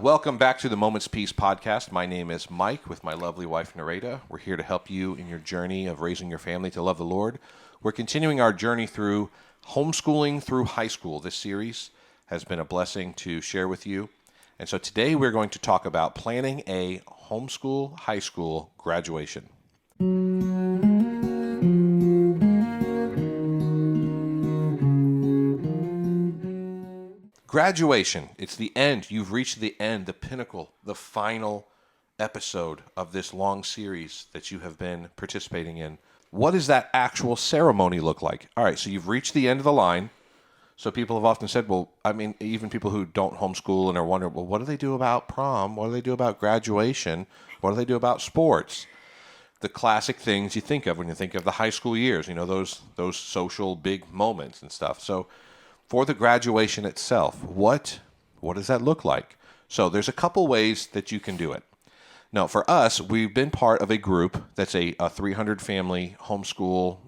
Welcome back to the moments+peace podcast. My name is Mike with my lovely wife, Nereida. We're here to help you in your journey of raising your family to love the Lord. We're continuing our journey through homeschooling through high school. This series has been a blessing to share with you. And so today we're going to talk about planning a homeschool high school graduation. Graduation. It's the end. You've reached the end, the pinnacle, the final episode of this long series that you have been participating in. What does that actual ceremony look like? All right, so you've reached the end of the line. So people have often said, well, I mean, even people who don't homeschool and are wondering, well, what do they do about prom? What do they do about graduation? What do they do about sports? The classic things you think of when you think of the high school years, you know, those social big moments and stuff. So for the graduation itself, what does that look like? So there's a couple ways that you can do it. Now, for us, we've been part of a group that's a 300 family homeschool,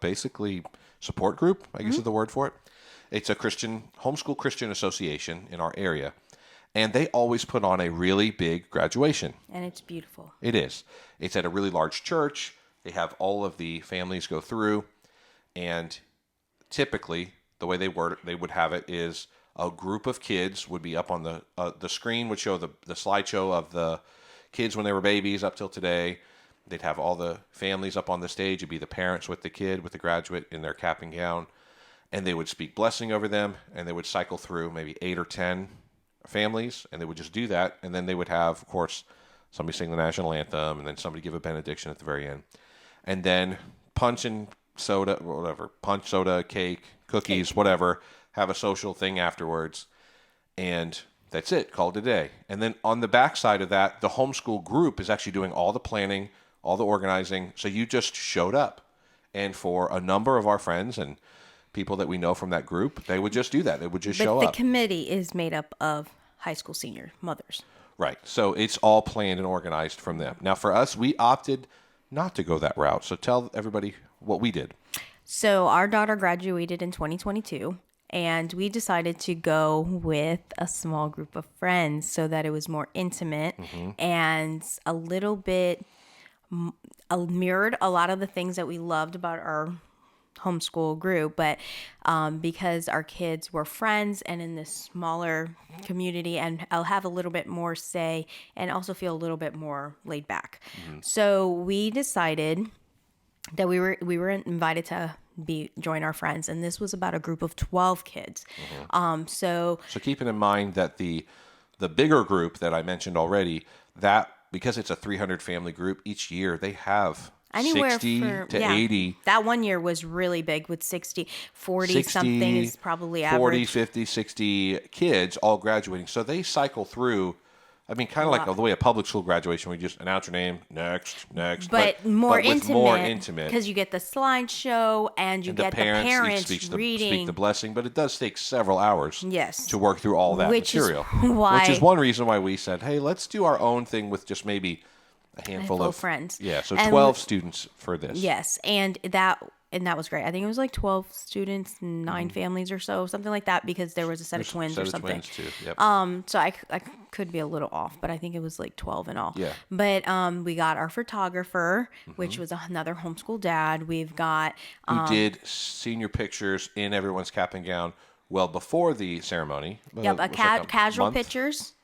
basically support group, I guess is the word for it. It's a homeschool Christian association in our area, and they always put on a really big graduation. And it's beautiful. It is. It's at a really large church. They have all of the families go through, and typically the way they would have it is a group of kids would be up on the screen, would show the slideshow of the kids when they were babies up till today. They'd have all the families up on the stage. It'd be the parents with the kid, with the graduate in their cap and gown. And they would speak blessing over them, and they would cycle through maybe 8 or 10 families, and they would just do that. And then they would have, of course, somebody sing the national anthem, and then somebody give a benediction at the very end. And then punch and soda, whatever, punch, soda, cake, cookies, whatever, have a social thing afterwards, and that's it, called a day. And then on the backside of that, the homeschool group is actually doing all the planning, all the organizing, so you just showed up. And for a number of our friends and people that we know from that group, they would just do that. They would just show up. But the committee is made up of high school senior mothers. Right, so it's all planned and organized from them. Now for us, we opted not to go that route, so tell everybody what we did. So our daughter graduated in 2022, and we decided to go with a small group of friends so that it was more intimate and a little bit mirrored a lot of the things that we loved about our homeschool group, but because our kids were friends and in this smaller community, and I'll have a little bit more say and also feel a little bit more laid back. So we decided that we were invited to join our friends, and this was about a group of 12 kids. So keeping in mind that the bigger group that I mentioned already, that because it's a 300 family group, each year they have anywhere 60 to 80. That one year was really big with 40 something is probably average. 40, 50, 60 kids all graduating. So they cycle through. I mean, kind of like the way a public school graduation, we just announce your name, next. But more intimate. Because you get the slideshow and you get the parents reading. Speak the blessing, but it does take several hours to work through all that material. Which is one reason why we said, hey, let's do our own thing with just maybe a handful of friends. Yeah, so 12 students for this. Yes, and that was great. I think it was like 12 students, 9 families or so, something like that, because there was a set of twins or something. Twins too. Yep. So I could be a little off, but I think it was like 12 in all. Yeah. But we got our photographer, which was another homeschool dad. We've got who did senior pictures in everyone's cap and gown well before the ceremony. Yep, casual pictures.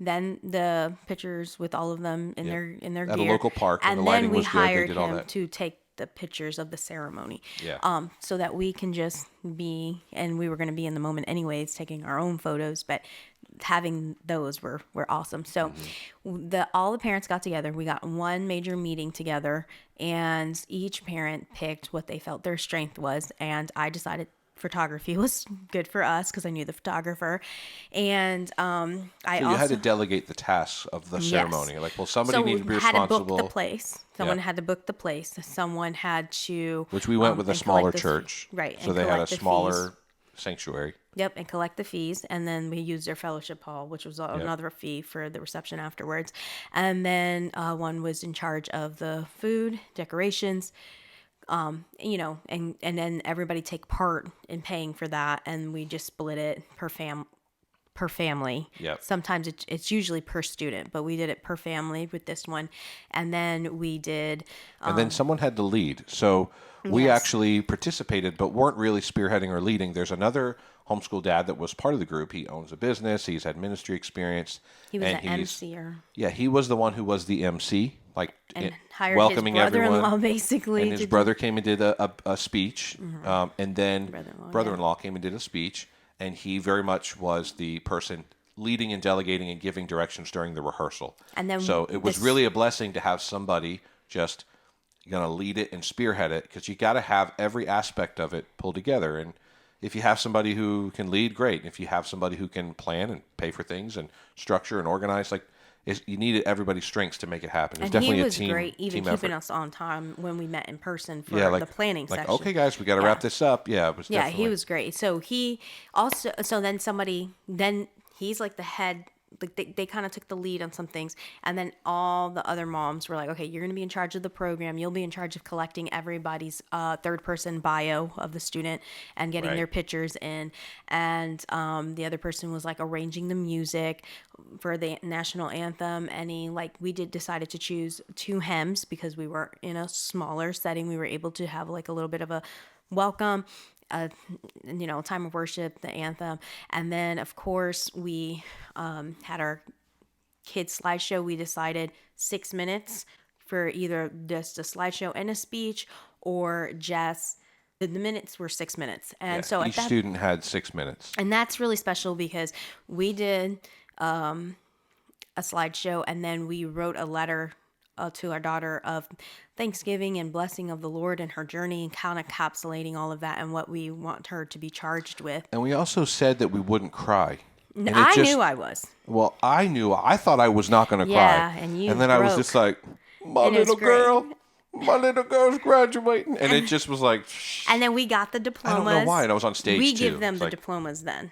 Then the pictures with all of them in their gear at a local park, and the lighting then we was good. hired They did all him that. to take the pictures of the ceremony. Yeah. So that we can just be, and we were going to be in the moment anyways, taking our own photos, but having those were awesome. So all the parents got together. We got one major meeting together, and each parent picked what they felt their strength was, and I decided photography was good for us because I knew the photographer, and you had to delegate the tasks of the ceremony. Like, well, somebody needed to be responsible. Had to book the place. Someone had to book the place. Someone had to. Which we went with a smaller church, right? So they had a smaller sanctuary. Yep, and collect the fees, and then we used their fellowship hall, which was another fee for the reception afterwards. And then one was in charge of the food, decorations. And then everybody take part in paying for that, and we just split it per per family. Yep. Sometimes it's usually per student, but we did it per family with this one. And then we did, And then someone had to lead. So we Yes. actually participated, but weren't really spearheading or leading. There's another homeschool dad that was part of the group. He owns a business. He's had ministry experience. he was and an MC-er Yeah, he was the one who was the MC, like and hired welcoming his brother-in-law everyone. basically. And his brother came and did a speech, and then brother-in-law came and did a speech, and he very much was the person leading and delegating and giving directions during the rehearsal. And then so it was really a blessing to have somebody just going to lead it and spearhead it, because you got to have every aspect of it pulled together. And if you have somebody who can lead, great. If you have somebody who can plan and pay for things and structure and organize, like, you needed everybody's strengths to make it happen. It was definitely he was a team, great, even team keeping effort. us on time when we met in person for Yeah, the planning like, section. okay, guys, we got to wrap this up. Yeah, it was Yeah, definitely. he was great. So he also, so then he's like the head, like they kind of took the lead on some things. And then all the other moms were like, okay, you're going to be in charge of the program. You'll be in charge of collecting everybody's third person bio of the student and getting their pictures in. And the other person was like arranging the music for the national anthem. We decided to choose 2 hymns because we were in a smaller setting. We were able to have like a little bit of a welcome, time of worship, the anthem. And then, of course, we had our kids slideshow. We decided 6 minutes for either just a slideshow and a speech, or just the minutes were 6 minutes. And so each student had 6 minutes. And that's really special because we did a slideshow, and then we wrote a letter to our daughter of thanksgiving and blessing of the Lord and her journey, and kind of encapsulating all of that and what we want her to be charged with. And we also said that we wouldn't cry. I knew I was. Well, I knew. I thought I was not going to Yeah, cry. and then I was just like, my little girl's graduating. And it just was like... And then we got the diplomas. I don't know why. And I was on stage, We too. give them the diplomas then.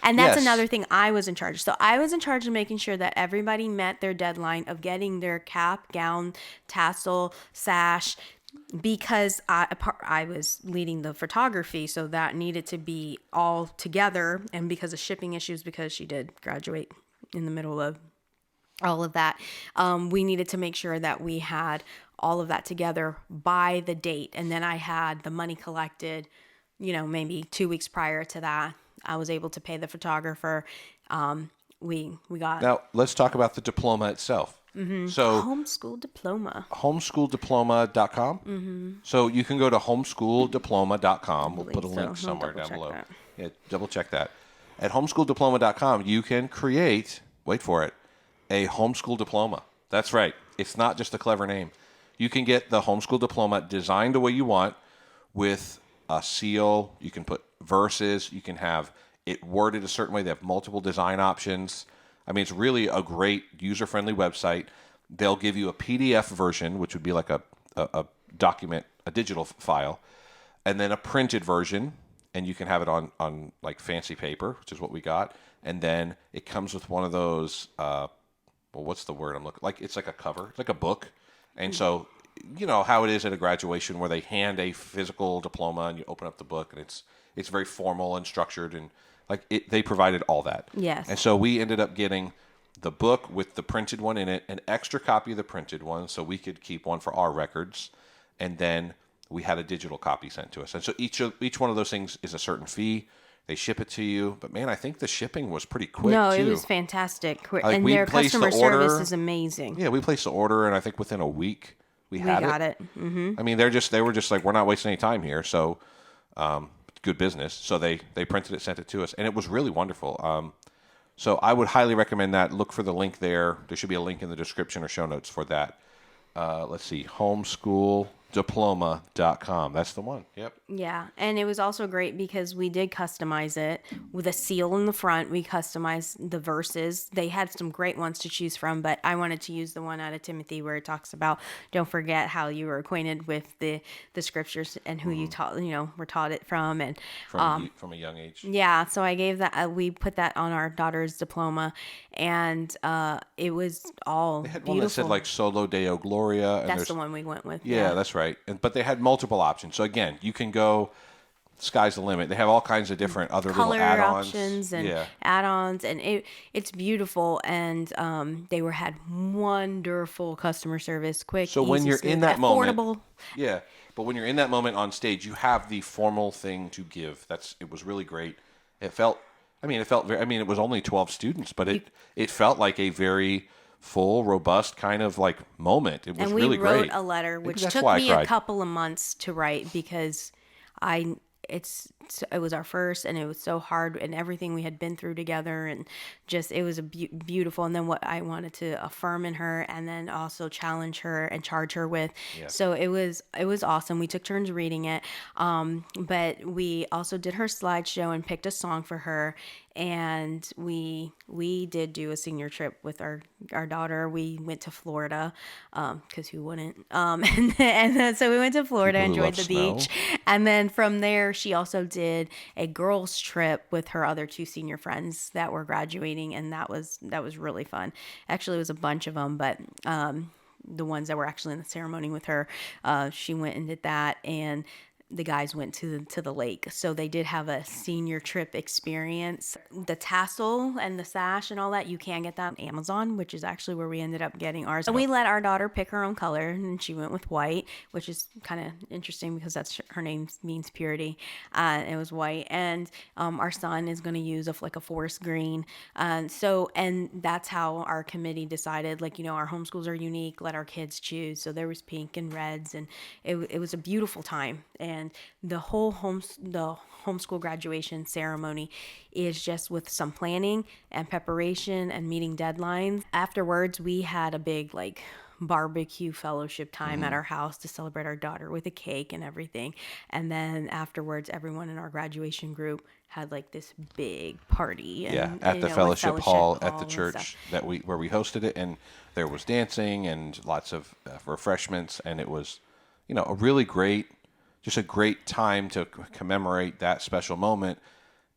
And that's another thing I was in charge of. So I was in charge of making sure that everybody met their deadline of getting their cap, gown, tassel, sash, because I was leading the photography, so that needed to be all together. And because of shipping issues, because she did graduate in the middle of all of that, we needed to make sure that we had all of that together by the date. And then I had the money collected, maybe 2 weeks prior to that. I was able to pay the photographer. We got... Now, let's talk about the diploma itself. Mm-hmm. So Homeschool Diploma. Homeschooldiploma.com. Mm-hmm. So you can go to homeschooldiploma.com. We'll put a link I'll somewhere down below. that. Yeah, double check that. At homeschooldiploma.com, you can create, wait for it, a homeschool diploma. That's right. It's not just a clever name. You can get the homeschool diploma designed the way you want, with a seal. You can put verses. You can have it worded a certain way. They have multiple design options. I mean, it's really a great user-friendly website. They'll give you a PDF version, which would be like a document, a digital file, and then a printed version, and you can have it on like fancy paper, which is what we got. And then it comes with one of those, what's the word I'm looking, like, it's like a cover, it's like a book. And so, you know how it is at a graduation where they hand a physical diploma and you open up the book, and it's very formal and structured, and they provided all that. Yes. And so we ended up getting the book with the printed one in it, an extra copy of the printed one, so we could keep one for our records, and then we had a digital copy sent to us. And so each one of those things is a certain fee. They ship it to you, but man, I think the shipping was pretty quick. No, too. It was fantastic, Like, and we their placed customer the order. service is amazing. Yeah, we placed the order, and I think within a week we got it. Mm-hmm. I mean, they were just like, we're not wasting any time here, so good business. So they printed it, sent it to us, and it was really wonderful. So I would highly recommend that. Look for the link there. There should be a link in the description or show notes for that. Let's see, homeschooldiploma.com. That's the one. Yep. Yeah, and it was also great because we did customize it with a seal in the front. We customized the verses. They had some great ones to choose from, but I wanted to use the one out of Timothy where it talks about don't forget how you were acquainted with the scriptures and who you taught, were taught it from, and From a young age. yeah. So I gave that. We put that on our daughter's diploma, and it was all They had beautiful. one that said like Solo Deo Gloria. And That's the one we went with. Yeah, that's right. But they had multiple options. So again, you can go sky's the limit. They have all kinds of different other little color add-ons. options and Yeah. add-ons, and it's beautiful. And they had wonderful customer service, quick, So when easy, you're smooth, in that affordable. moment, yeah, but when you're in that moment on stage, you have the formal thing to give. It was really great. It felt, it was only 12 students, but it felt like a very full, robust kind of like moment. It was And we really wrote great. a letter, Maybe which that's took why I me a cried. couple of months to write because I it was our first, and it was so hard, and everything we had been through together, and just it was a beautiful. And then what I wanted to affirm in her, and then also challenge her and charge her with. Yeah. So it was awesome. We took turns reading it, but we also did her slideshow and picked a song for her. And we did do a senior trip with our daughter. We went to Florida, because who wouldn't? And then, so we went to Florida, People who enjoyed love the beach, snow. and then from there she also did a girls trip with her other two senior friends that were graduating, and that was really fun. Actually, it was a bunch of them, but the ones that were actually in the ceremony with her, she went and did that, and the guys went to the lake. So they did have a senior trip experience. The tassel and the sash and all that, you can get that on Amazon, which is actually where we ended up getting ours. And we let our daughter pick her own color, and she went with white, which is kind of interesting because that's her name means purity. It was white, and our son is going to use like a forest green. And that's how our committee decided. Like, our homeschools are unique. Let our kids choose. So there was pink and reds, and it was a beautiful time. And the whole homeschool graduation ceremony is just with some planning and preparation and meeting deadlines. Afterwards, we had a big barbecue fellowship time at our house to celebrate our daughter with a cake and everything. And then afterwards, everyone in our graduation group had this big party. And, At the fellowship hall at the and church stuff. where we hosted it, and there was dancing and lots of refreshments, and it was, a really great, just a great time to commemorate that special moment.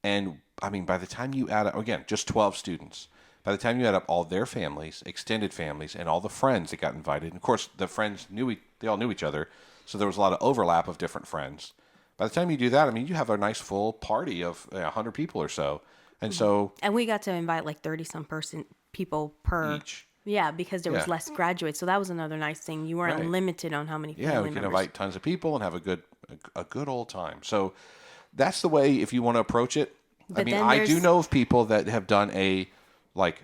And by the time you add up, again, just 12 students, by the time you add up all their families, extended families, and all the friends that got invited, and of course the friends they all knew each other, so there was a lot of overlap of different friends. By the time you do that, you have a nice full party of 100 people or so. And so And we got to invite 30 some people per each. Yeah, because there was Yeah. less graduates. So that was another nice thing. You weren't Right. limited on how many Yeah, family we can members. invite tons of people and have a good old time. So that's the way if you want to approach it. But then I do there's- know of people that have done a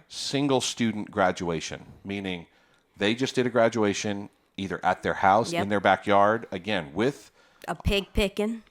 single student graduation, meaning they just did a graduation either at their house, Yep. in their backyard, again with A pig picking.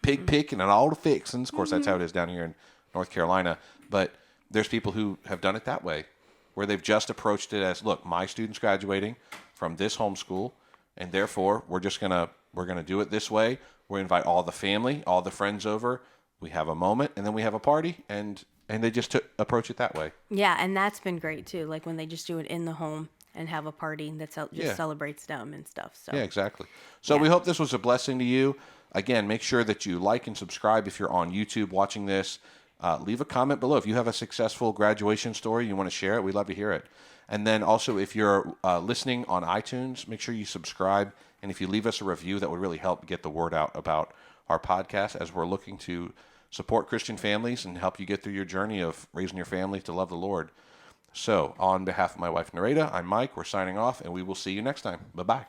pig picking and all the fixings. Of course, that's how it is down here in North Carolina. But there's people who have done it that way, where they've just approached it as, look, my student's graduating from this homeschool, and therefore we're gonna do it this way. We invite all the family, all the friends over. We have a moment, and then we have a party, and they just approach it that way. Yeah, and that's been great too. Like when they just do it in the home and have a party that just Yeah. celebrates them and stuff. So Yeah, exactly. So Yeah. we hope this was a blessing to you. Again, make sure that you like and subscribe if you're on YouTube watching this. Leave a comment below. If you have a successful graduation story, you want to share it, we'd love to hear it. And then also, if you're listening on iTunes, make sure you subscribe. And if you leave us a review, that would really help get the word out about our podcast as we're looking to support Christian families and help you get through your journey of raising your family to love the Lord. So, on behalf of my wife, Nereida, I'm Mike. We're signing off, and we will see you next time. Bye-bye.